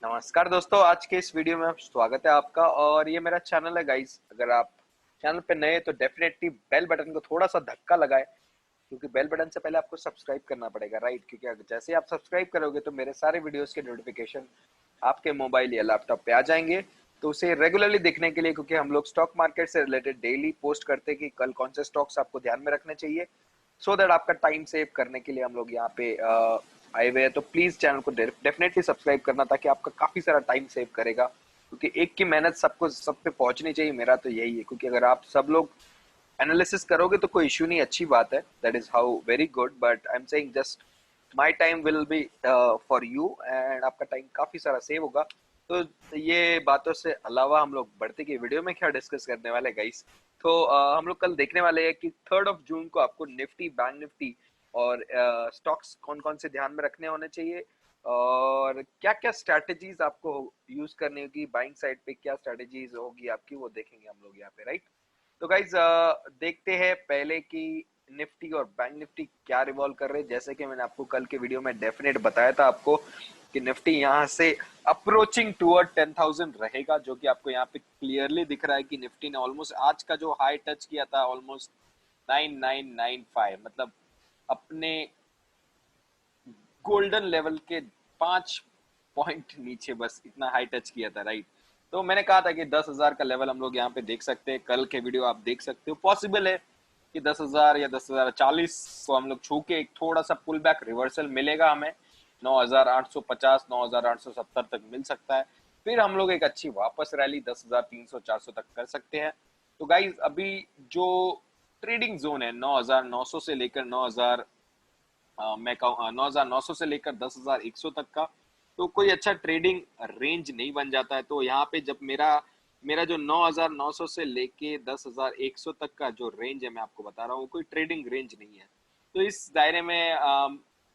नमस्कार दोस्तों, आज के इस वीडियो में स्वागत है आपका। और ये मेरा चैनल है गाइस। अगर आप चैनल पे नए हैं तो डेफिनेटली बेल बटन को थोड़ा सा धक्का लगाए, क्योंकि बेल बटन से पहले आपको सब्सक्राइब करना पड़ेगा, राइट। क्योंकि अगर जैसे ही आप सब्सक्राइब करोगे तो मेरे सारे वीडियोस के नोटिफिकेशन आपके मोबाइल या लैपटॉप पे आ जाएंगे। तो उसे रेगुलरली देखने के लिए, क्योंकि हम लोग स्टॉक मार्केट से रिलेटेड डेली पोस्ट करते हैं कि कल कौन से स्टॉक्स आपको ध्यान में रखने चाहिए, सो दैट आपका टाइम सेव करने के लिए हम लोग यहाँ पे आए हुए हैं। तो प्लीज चैनल को डेफिनेटली सब्सक्राइब करना, ताकि आपका काफी सारा टाइम सेव करेगा। क्योंकि एक की मेहनत सबको सब पे पहुंचनी चाहिए, मेरा तो यही है। क्योंकि अगर आप सब लोग एनालिसिस करोगे तो कोई इश्यू नहीं, अच्छी बात है, that is how very good. But I am saying just my time will be for you, and आपका टाइम काफी सारा सेव होगा। तो ये बातों से अलावा हम लोग बढ़ते कि वीडियो में क्या डिस्कस करने वाले गाइस। तो हम लोग कल देखने वाले हैं कि 3 जून को आपको निफ्टी, बैंक निफ्टी और स्टॉक्स कौन कौन से ध्यान में रखने होने चाहिए, और क्या क्या स्ट्रैटेजीज आपको यूज करनी होगी बाइंग साइड पे, क्या स्ट्रैटेजीज होगी आपकी, वो देखेंगे हम लोग यहाँ पे, राइट। तो गाइज देखते हैं पहले कि निफ्टी और बैंक निफ्टी क्या रिवॉल्व कर रहे हैं। जैसे कि मैंने आपको कल के वीडियो में डेफिनेट बताया था आपको कि निफ्टी यहाँ से अप्रोचिंग टुवर्ड 10,000 रहेगा, जो कि आपको यहाँ पे क्लियरली दिख रहा है कि निफ्टी ने ऑलमोस्ट आज का जो हाई टच किया था ऑलमोस्ट 9995, मतलब अपने गोल्डन लेवल के 5 पॉइंट नीचे बस इतना हाई टच किया था, राइट। तो मैंने कहा था कि 10,000 का लेवल हम लोग यहाँ पे देख सकते हैं। कल के वीडियो आप देख सकते हो, पॉसिबल है कि 10,000 या 10,040 को हम लोग छू के एक थोड़ा सा पुल बैक रिवर्सल मिलेगा हमें। 9,850 9,870 तक मिल सकता है। फिर हम लोग एक अच्छी वापस रैली 10,300 400 तक कर सकते हैं। तो गाइज अभी जो ट्रेडिंग जोन है 9,900 से लेकर 9,000, मैं कहूँ 9,900 से लेकर 10,100 तक का, तो कोई अच्छा ट्रेडिंग रेंज नहीं बन जाता है। तो यहाँ पे जब मेरा मेरा जो 9,900 से लेके 10,100 तक का जो रेंज है, मैं आपको बता रहा हूँ, कोई ट्रेडिंग रेंज नहीं है। तो इस दायरे में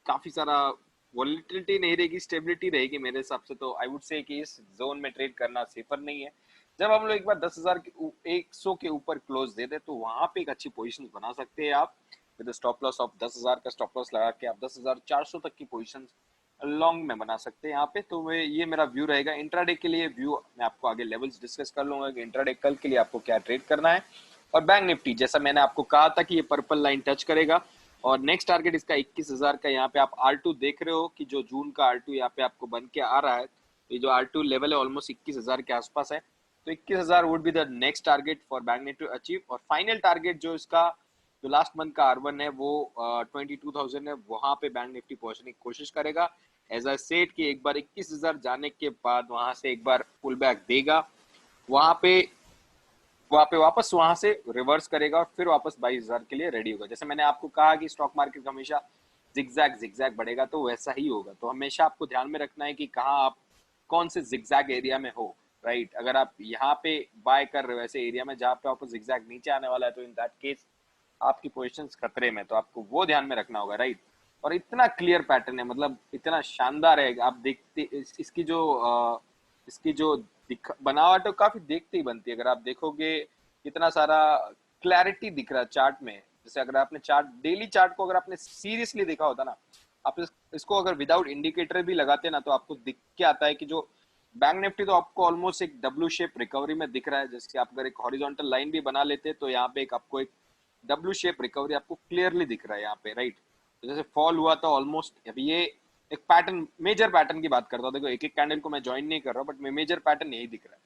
काफी सारा वॉलिटिलिटी नहीं रहेगी, स्टेबिलिटी रहेगी मेरे हिसाब से। तो आई वुड से कि इस जोन में ट्रेड करना सेफर नहीं है। जब हम लोग एक बार 10,000 के 100 के ऊपर क्लोज दे दे तो वहां पे एक अच्छी पोजीशन बना सकते हैं आप, विद स्टॉप लॉस ऑफ 10,000 का स्टॉप लॉस लगा के आप 10,400 तक की पोजीशन लॉन्ग में बना सकते हैं यहाँ पे। तो ये मेरा व्यू रहेगा। इंट्राडे के लिए व्यू मैं आपको आगे लेवल्स डिस्कस कर लूंगा कि इंट्राडे कल के लिए आपको क्या ट्रेड करना है। और बैंक निफ्टी जैसा मैंने आपको कहा था कि ये पर्पल लाइन टच करेगा, और नेक्स्ट टारगेट इसका 21,000 का। यहाँ पे आप R2 देख रहे हो कि जो जून का R2 यहाँ पे आपको बन के आ रहा है, ये जो R2 लेवल है ऑलमोस्ट 21,000 के आसपास है। तो 21,000 would be the next target for bank Nifty to achieve. और फाइनल टारगेट जो इसका जो लास्ट मंथ का R1 है वो 22,000 है, वहां पे बैंक निफ्टी पहुंचने की कोशिश करेगा। एज आई सेड कि एक बार 21,000 जाने के बाद वहां से एक बार पुल बैक देगा, वहां पे वापस वहां से रिवर्स करेगा, और फिर वापस 22,000 के लिए रेडी होगा। जैसे मैंने आपको कहा कि स्टॉक मार्केट हमेशा जिगजैग जिगजैग बढ़ेगा, तो वैसा ही होगा। तो हमेशा आपको ध्यान में रखना है कि कहाँ आप कौन से जिगजैग एरिया में हो, राइट। अगर आप यहाँ पे बाय कर रहे हो ऐसे एरिया में जहाँ पे वापस जिगजैग नीचे आने वाला है, तो इन दैट केस आपकी पोजीशंस खतरे में, तो आपको वो ध्यान में रखना होगा, राइट। और इतना क्लियर पैटर्न है, मतलब इतना शानदार है। आप देखते इसकी जो बनावट है काफी देखते ही बनती है। अगर आप देखोगे कितना सारा क्लैरिटी दिख रहा है चार्ट में। जैसे अगर आपने चार्ट, डेली चार्ट को अगर आपने सीरियसली देखा होता ना, आप इसको अगर विदाउट इंडिकेटर भी लगाते ना, तो आपको दिख के आता है कि जो बैंक निफ्टी तो आपको ऑलमोस्ट एक डब्ल्यू शेप रिकवरी में दिख रहा है। जैसे आप अगर एक हॉरिजॉन्टल लाइन भी बना लेते तो यहाँ पे एक आपको एक डब्ल्यू शेप रिकवरी आपको क्लियरली दिख रहा है यहाँ पे, राइट। तो जैसे फॉल हुआ था ऑलमोस्ट, अभी ये एक पैटर्न, मेजर पैटर्न की बात करता हूँ। देखो एक एक कैंडल को मैं ज्वाइन नहीं कर रहा हूँ, बट मेजर पैटर्न यही दिख रहा है।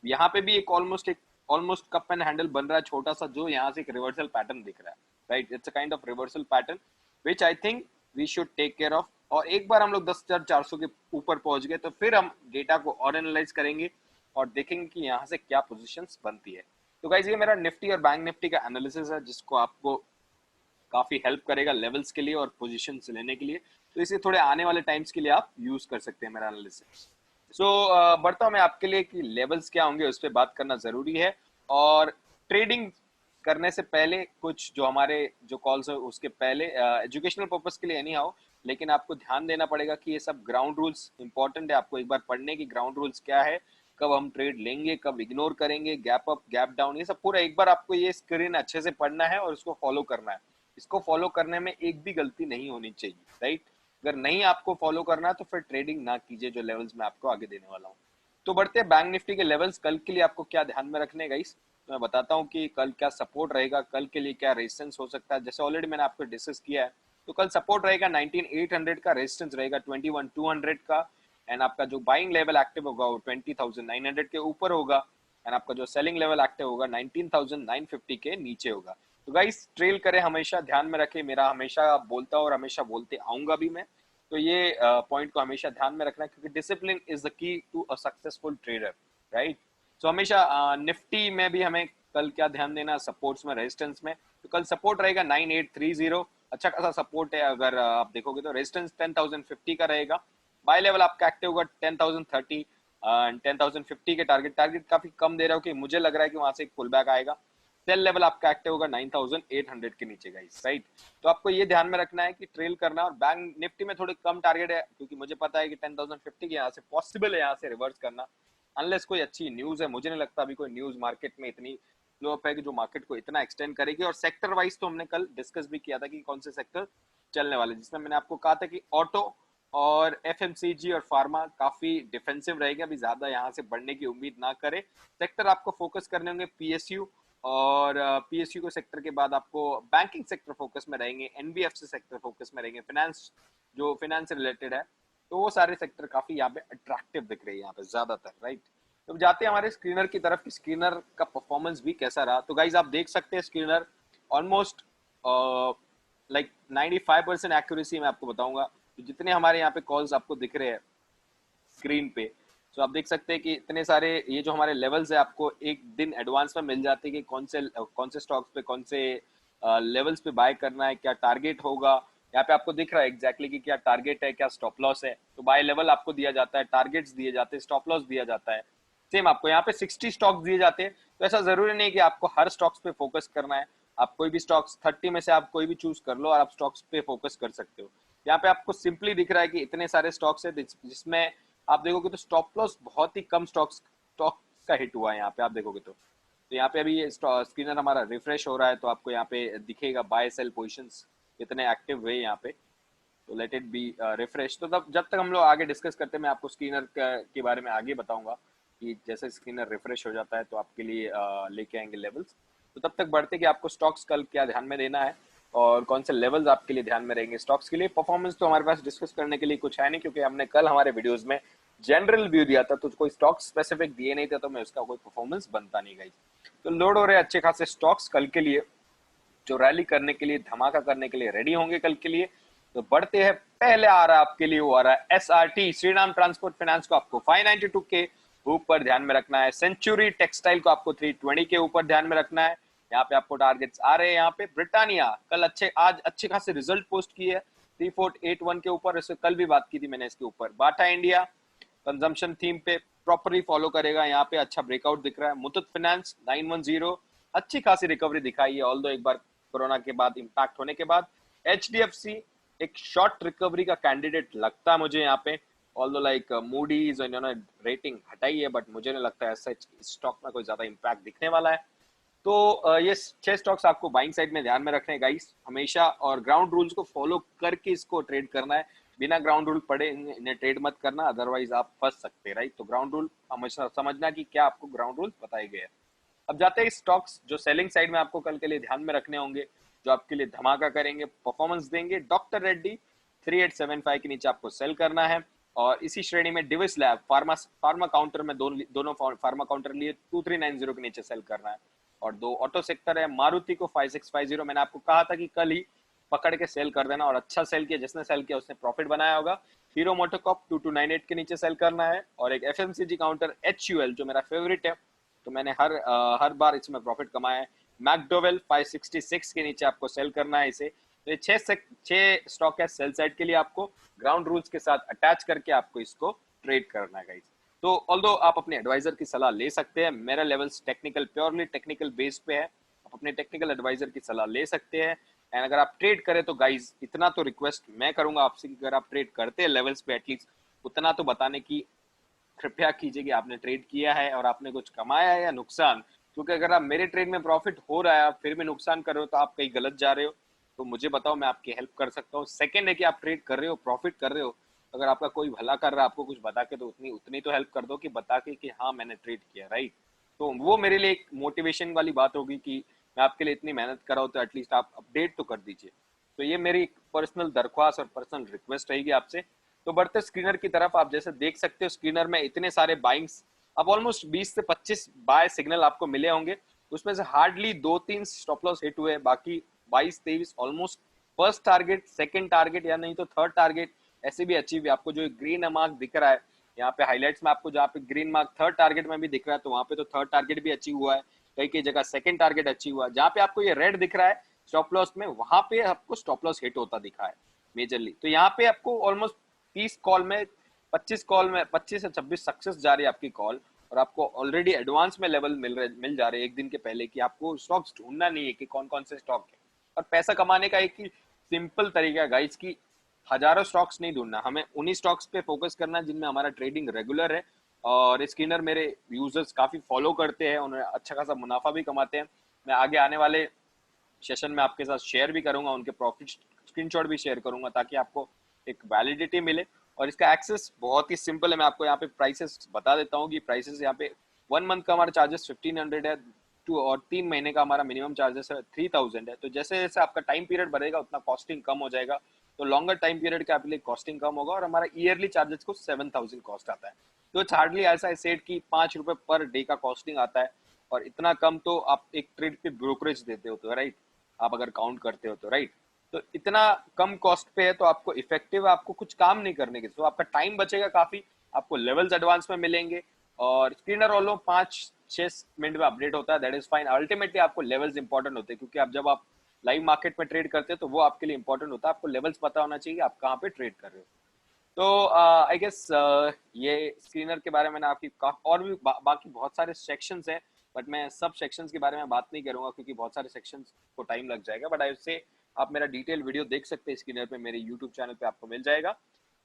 यहाँ पे भी एक ऑलमोस्ट कप एंड हैंडल बन रहा है छोटा सा, जो यहाँ से एक रिवर्सल पैटर्न दिख रहा है, right. It's a kind of reversal pattern which I think we should take care of. और एक बार हम लोग 10,400 के ऊपर पहुंच गए तो फिर हम डेटा को और एनालाइज करेंगे और देखेंगे कि यहाँ से क्या पोजीशंस बनती है। तो गाइज ये मेरा निफ्टी और बैंक निफ्टी का एनालिसिस है, जिसको आपको काफी हेल्प करेगा लेवल्स के लिए और पोजीशंस लेने के लिए। तो इसे थोड़े आने वाले टाइम्स के लिए आप यूज कर सकते हैं मेरा एनालिसिस। सो बढ़ता हूं मैं आपके लिए कि लेवल्स क्या होंगे, उस पर बात करना जरूरी है। और ट्रेडिंग करने से पहले कुछ जो हमारे जो कॉल्स है उसके पहले एजुकेशनल पर्पस के लिए एनी हाउ, लेकिन आपको ध्यान देना पड़ेगा कि ये सब ग्राउंड रूल्स इंपॉर्टेंट है। आपको एक बार पढ़ने की ग्राउंड रूल्स क्या है, कब हम ट्रेड लेंगे, कब इग्नोर करेंगे, गैप अप गैप डाउन, ये सब पूरा एक बार आपको ये स्क्रीन अच्छे से पढ़ना है और इसको फॉलो करना है। इसको फॉलो करने में एक भी गलती नहीं होनी चाहिए, राइट। अगर नहीं आपको फॉलो करना है तो फिर ट्रेडिंग ना कीजिए जो लेवल्स मैं आपको आगे देने वाला हूँ। तो बढ़ते हैं बैंक निफ्टी के लेवल्स। कल के लिए आपको क्या ध्यान में रखने गाइस, तो मैं बताता हूँ कि कल क्या सपोर्ट रहेगा, कल के लिए क्या रेजिस्टेंस हो सकता है। जैसे ऑलरेडी मैंने आपको डिस्कस किया है, तो कल सपोर्ट रहेगा 19800 का, रेजिस्टेंस रहेगा 21200 का, एंड आपका जो बाइंग लेवल एक्टिव होगा वो 20900 के ऊपर होगा, एंड आपका जो सेलिंग लेवल एक्टिव होगा 19950 के नीचे होगा। तो गाइस ट्रेल करें, हमेशा ध्यान में रखें, मेरा हमेशा बोलता और हमेशा बोलते आऊंगा भी मैं। तो ये पॉइंट को हमेशा ध्यान में रखना, क्योंकि discipline is the key to a successful trader, right. So हमेशा निफ्टी में भी हमें कल क्या ध्यान देना, सपोर्ट्स में, रेजिस्टेंस में। तो कल सपोर्ट रहेगा 9830, अच्छा खासा सपोर्ट है। अगर आप देखोगे तो रेजिस्टेंस 10050 का रहेगा। बाय लेवल आपका एक्टिव होगा 10030, 10050 के टारगेट काफी कम दे रहा हूँ कि मुझे लग रहा है कि वहां से एक पुल बैक आएगा। सेल लेवल आपका एक्टिव होगा 9800 के नीचे गाइस, राइट। तो आपको ये ध्यान में रखना है कि ट्रेल करना, और बैंक निफ्टी में थोड़े कम टारगेट है, क्योंकि मुझे पता है कि 10050 के यहाँ से पॉसिबल है यहाँ से रिवर्स करना, अनलेस कोई अच्छी न्यूज है। मुझे नहीं लगता अभी कोई न्यूज मार्केट में इतनी फ्लो अप है कि जो मार्केट को इतना एक्सटेंड करेगी। और सेक्टर वाइज तो हमने कल डिस्कस भी किया था कि कौन से सेक्टर चलने वाले, जिसमें मैंने आपको कहा था कि ऑटो और एफएमसीजी और फार्मा काफी डिफेंसिव रहेगा, अभी ज्यादा यहाँ से बढ़ने की उम्मीद ना करें। सेक्टर आपको फोकस करने होंगे पीएसयू, और पीएसयू को सेक्टर के बाद आपको बैंकिंग सेक्टर फोकस में रहेंगे, एनबीएफसी सेक्टर फोकस में रहेंगे, फाइनेंस जो फाइनेंस से रिलेटेड है। तो वो सारे सेक्टर काफी यहाँ पे अट्रैक्टिव दिख रहे हैं यहाँ पे ज्यादातर, राइट। तो जाते हैं हमारे स्क्रीनर की तरफ कि स्क्रीनर का परफॉर्मेंस भी कैसा रहा। तो गाइज आप देख सकते हैं स्क्रीनर ऑलमोस्ट लाइक 95% एक्यूरेसी मैं आपको बताऊंगा। तो जितने हमारे यहाँ पे कॉल्स आपको दिख रहे हैं स्क्रीन पे, तो आप देख सकते हैं कि इतने सारे ये जो हमारे लेवल्स है आपको एक दिन एडवांस में मिल जाते हैं कि कौन से स्टॉक्स पे कौन से लेवल्स पे बाय करना है, क्या टारगेट होगा। यहाँ पे आपको दिख रहा है एग्जैक्टली कि क्या टारगेट है, क्या स्टॉप लॉस है। तो बाय लेवल आपको दिया जाता है, टारगेट्स दिए जाते हैं, स्टॉप लॉस दिया जाता है। सेम आपको यहाँ पे 60 स्टॉक्स दिए जाते हैं। तो ऐसा जरूरी नहीं कि आपको हर स्टॉक्स पे फोकस करना है, आप कोई भी स्टॉक्स 30 में से आप कोई भी चूज कर लो और आप स्टॉक्स पे फोकस कर सकते हो। यहाँ पे आपको सिंपली दिख रहा है कि इतने सारे स्टॉक्स है जिसमें आप देखोगे तो स्टॉप लॉस बहुत ही कम स्टॉक का हिट हुआ है यहाँ पे आप देखोगे तो यहाँ पे अभी ये स्क्रीनर हमारा रिफ्रेश हो रहा है, तो आपको यहाँ पे दिखेगा बाय सेल पोजीशंस कितने एक्टिव हुए यहाँ पे। तो लेट इट बी रिफ्रेश। तो तब जब तक हम लोग आगे डिस्कस करते हैं, मैं आपको स्क्रीनर के बारे में आगे बताऊंगा कि जैसे स्क्रीनर रिफ्रेश हो जाता है तो आपके लिए लेके आएंगे लेवल्स। तो तब तक बढ़ते कि आपको स्टॉक्स कल क्या ध्यान में देना है और कौन से लेवल्स आपके लिए ध्यान में रहेंगे स्टॉक्स के लिए। परफॉर्मेंस तो हमारे पास डिस्कस करने के लिए कुछ है नहीं, क्योंकि हमने कल हमारे वीडियोस में जनरल व्यू दिया था, तो कोई स्टॉक स्पेसिफिक दिए नहीं थे, तो मैं उसका कोई परफॉर्मेंस बनता नहीं गई। तो लोड हो रहे अच्छे खासे स्टॉक्स कल के लिए, जो रैली करने के लिए, धमाका करने के लिए रेडी होंगे कल के लिए। तो बढ़ते हैं, पहले आ रहा है आपके लिए, वो आ रहा है एसआरटी श्रीराम ट्रांसपोर्ट फाइनेंस को आपको 592 के ऊपर ध्यान में रखना है। सेंचुरी टेक्सटाइल को आपको 320 के ऊपर ध्यान में रखना है। यहाँ पे आपको टारगेट्स आ रहे हैं। यहाँ पे ब्रिटानिया कल आज अच्छे खासे रिजल्ट पोस्ट किए है 3481 के ऊपर, इससे कल भी बात की थी मैंने इसके ऊपर। बाटा इंडिया कंजम्पशन थीम पे प्रॉपरली फॉलो करेगा, यहाँ पे अच्छा ब्रेकआउट दिख रहा है। मुथूट फाइनेंस 910 अच्छी खासी रिकवरी दिखाई है, ऑल्दो एक बार कोरोना के बाद इंपैक्ट होने के बाद। एचडीएफसी एक शॉर्ट रिकवरी का कैंडिडेट लगता है मुझे यहाँ पे, ऑल्दो लाइक मूडीज इन्होंने रेटिंग हटाई है, बट मुझे नहीं लगता है स्टॉक में कोई ज्यादा इंपैक्ट दिखने वाला है। तो ये 6 स्टॉक्स आपको बाइंग साइड में ध्यान में रखने हैं गाइस हमेशा, और ग्राउंड रूल्स को फॉलो करके इसको ट्रेड करना है। बिना ग्राउंड रूल पढ़े इन्हें ट्रेड मत करना, अदरवाइज आप फंस सकते हैं, राइट। तो ग्राउंड रूल हमेशा समझना कि क्या आपको ग्राउंड रूल बताए गए हैं। अब जाते हैं स्टॉक्स जो सेलिंग साइड में आपको कल के लिए ध्यान में रखने होंगे, जो आपके लिए धमाका करेंगे, परफॉर्मेंस देंगे। डॉक्टर रेड्डी 3875 के नीचे आपको सेल करना है, और इसी श्रेणी में डिविस लैब फार्मा काउंटर में दोनों फार्मा काउंटर लिए 2390 के नीचे सेल करना है। और 2 ऑटो सेक्टर है, मारुति को 5650 मैंने आपको कहा था कि कल ही पकड़ के सेल कर देना, और अच्छा सेल किया, जिसने सेल किया उसने प्रॉफिट बनाया होगा। हीरो मोटोकॉप 2298 के नीचे सेल करना है, और एक एफएमसीजी काउंटर एचयूएल जो मेरा फेवरेट है, तो मैंने हर बार इसमें प्रॉफिट कमाया है। मैकडोवेल 566 के नीचे आपको सेल करना है इसे। तो ये 6 स्टॉक है सेल साइड के लिए, आपको ग्राउंड रूल्स के साथ अटैच करके आपको इसको ट्रेड करना है गाइस। तो ऑल्दो आप अपने एडवाइजर की सलाह ले सकते हैं, मेरा levels technical purely technical base पे है, आप अपने टेक्निकल एडवाइजर की सलाह ले सकते हैं। एंड अगर आप ट्रेड करें तो गाइज इतना तो रिक्वेस्ट मैं करूंगा आपसे कि अगर आप ट्रेड करते हैं लेवल्स पे एटलीस्ट उतना तो बताने की कृपया कीजिए कि आपने ट्रेड किया है और आपने कुछ कमाया है या नुकसान। क्योंकि अगर आप मेरे ट्रेड में प्रॉफिट हो रहा है आप फिर भी नुकसान कर रहे हो तो आप कहीं गलत जा रहे हो। तो मुझे बताओ, मैं आपकी हेल्प कर सकता हूँ। सेकंड है कि आप ट्रेड कर रहे हो, प्रॉफिट कर रहे हो, अगर आपका कोई भला कर रहा है, आपको कुछ बता के, तो उतनी उतनी तो हेल्प कर दो कि बता के कि हाँ मैंने ट्रेड किया, राइट। तो वो मेरे लिए एक मोटिवेशन वाली बात होगी कि मैं आपके लिए इतनी मेहनत कर रहा हूँ, तो एटलीस्ट आप अपडेट तो कर दीजिए। तो ये मेरी पर्सनल दरख्वास्त और पर्सनल रिक्वेस्ट रहेगी आपसे। तो बढ़ते स्क्रीनर की तरफ, आप जैसे देख सकते हो स्क्रीनर में इतने सारे बाइंग्स, अब ऑलमोस्ट 20 से 25 बाय सिग्नल आपको मिले होंगे। उसमें से हार्डली 2-3 स्टॉप लॉस हिट हुए, बाकी 22-23 almost first target, second target या नहीं तो थर्ड टारगेट ऐसे भी अचीव है। आपको जो ग्रीन मार्क दिख रहा है यहाँ पे हाइलाइट्स में, आपको जहाँ पे ग्रीन मार्क थर्ड टारगेट में भी दिख रहा है, तो वहां पे तो थर्ड टारगेट भी अचीव हुआ है, कई कई जगह सेकंड टारगेट अचीव हुआ है। जहाँ पे आपको ये रेड दिख रहा है स्टॉप लॉस में, वहां पे आपको स्टॉप लॉस हिट होता दिखा है मेजरली। तो यहाँ पे आपको ऑलमोस्ट 30 कॉल में 25 कॉल में 25 से 26 सक्सेस जा रही है आपकी कॉल, और आपको ऑलरेडी एडवांस में लेवल मिल जा रहे हैं एक दिन के पहले, कि आपको स्टॉक्स ढूंढना नहीं है कि कौन कौन से स्टॉक है। और पैसा कमाने का एक ही सिंपल तरीका है गाइस, की हजारों स्टॉक्स नहीं ढूंढना, हमें उन्हीं स्टॉक्स पे फोकस करना है जिनमें हमारा ट्रेडिंग रेगुलर है। और स्किनर मेरे यूजर्स काफी फॉलो करते हैं, उन्हें अच्छा खासा मुनाफा भी कमाते हैं। मैं आगे आने वाले सेशन में आपके साथ शेयर भी करूंगा, उनके प्रॉफिट स्क्रीनशॉट भी शेयर करूंगा, ताकि आपको एक वैलिडिटी मिले। और इसका एक्सेस बहुत ही सिंपल है, मैं आपको यहाँ पे प्राइसेस बता देता हूँ कि प्राइसेस यहाँ पे 1 मंथ का हमारा चार्जेस 1500 है, टू और 3 महीने का हमारा मिनिमम चार्जेस है 3000 है। तो जैसे जैसे आपका टाइम पीरियड बढ़ेगा उतना कॉस्टिंग कम हो जाएगा, तो लॉन्गर टाइम पीरियड के आपके लिए कॉस्टिंग कम होगा, और हमारा ईयरली चार्जेस को 7000 कॉस्ट आता है। तो इट्स हार्डली ऐसा सेट की 5 रुपए पर डे का कॉस्टिंग आता है, और इतना कम तो आप एक ट्रेड पे ब्रोकरेज देते हो, तो राइट, आप अगर काउंट करते हो तो राइट। तो इतना कम कॉस्ट पे है, तो आपको इफेक्टिव, आपको कुछ काम नहीं करने की, तो आपका टाइम बचेगा काफी, आपको लेवल्स एडवांस में मिलेंगे। और स्क्रीनर ऑलो 5-6 मिनट में अपडेट होता है, दैट इज फाइन। अल्टीमेटली आपको लेवल्स इंपॉर्टेंट होते हैं, क्योंकि आप जब आप लाइव मार्केट में ट्रेड करते हैं तो वो आपके लिए इंपॉर्टेंट होता है, आपको लेवल्स पता होना चाहिए आप कहाँ पे ट्रेड कर रहे हो। तो आई गेस ये स्क्रीनर के बारे में ना आपकी और भी बाकी बहुत सारे सेक्शंस हैं, बट मैं सब सेक्शंस के बारे में बात नहीं करूंगा क्योंकि बहुत सारे सेक्शंस को टाइम लग जाएगा। बट आई से आप मेरा डिटेल वीडियो देख सकते हैं स्क्रीनर पे, मेरे यूट्यूब चैनल पे आपको मिल जाएगा।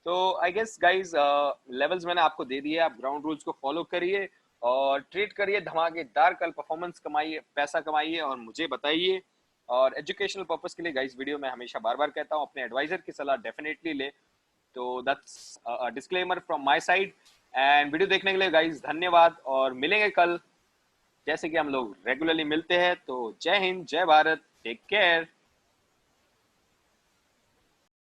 तो आई गेस गाइज, लेवल्स मैंने आपको दे दिए, आप ग्राउंड रूल्स को फॉलो करिए और ट्रेड करिए धमाकेदार, कल परफॉर्मेंस कमाइए, पैसा कमाइए और मुझे बताइए। और एजुकेशनल पर्पस के लिए गाइज वीडियो में हमेशा बार बार कहता हूँ, अपने एडवाइजर की सलाह डेफिनेटली ले। तो that's disclaimer from my side. And video देखने के लिए गाइज धन्यवाद, और मिलेंगे कल जैसे कि हम लोग रेगुलरली मिलते हैं। तो जय हिंद, जय भारत, टेक केयर।